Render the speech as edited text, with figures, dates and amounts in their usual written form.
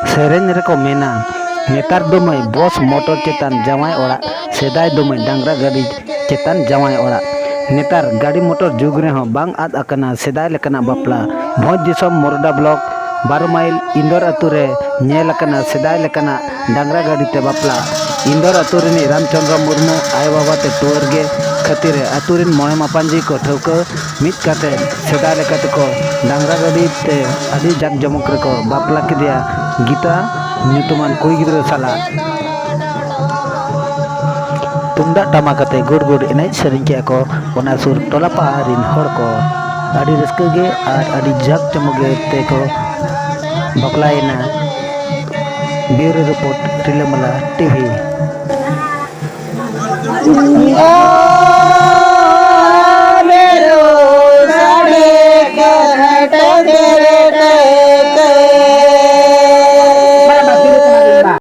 सेरेन रे को मेना नेतार दुमई बस मोटर चेतान जवाई ओड़ा सेदाय दुमई डांगरा गाड़ी चेतान जवाई ओड़ा नेतार गाड़ी मोटर जुग रे हों बांग आद अकना सेदाय लेकना बापला भोज दिसम मोरडा ब्लॉक 12 माइल इंदौर अतु रे नेल अकना सेदाय लेकना डांगरा गाड़ी ते बापला इंदौर अतु रे रामचंद्र मुर्मू आय बाबा ते टूर गे खातिर अतु रे मोय मापांजी को ठौक मित काते सेदाय लेकाते को डांगरा गाड़ी ते आदि जाक जमक रे को बापला किदिया गीता ᱧᱩᱛᱩᱢᱟᱱ ᱠᱩᱲᱤ ᱜᱤᱫᱽᱨᱟᱹ ᱥᱟᱞᱟᱜ ᱛᱩᱢᱫᱟᱜ ᱴᱟᱢᱟᱠ ᱟᱛᱮ ᱜᱩᱰ ᱜᱩᱰ ᱮᱱᱮᱡ ᱥᱮᱨᱮᱧ ᱠᱮᱜᱼᱟ ᱠᱚ ᱚᱱᱟ ᱥᱩᱨ ᱴᱚᱞᱟ ᱯᱟᱲᱟ ᱨᱤᱱ ᱦᱚᱲ ᱠᱚ ᱟᱹᱰᱤ ᱨᱟᱹᱥᱠᱟᱹ ᱜᱮ ᱟᱨ ᱟᱹᱰᱤ ᱡᱟᱠ ᱡᱚᱢᱚᱠ ᱜᱮ ᱛᱮᱠᱚ ᱵᱟᱯᱞᱟᱭᱮᱱᱟ। ᱵᱤᱭᱩᱨᱳ ᱨᱤᱯᱳर्ट ᱨᱤᱞᱟᱹᱢᱟᱞᱟ ᱴᱤᱵᱷᱤ।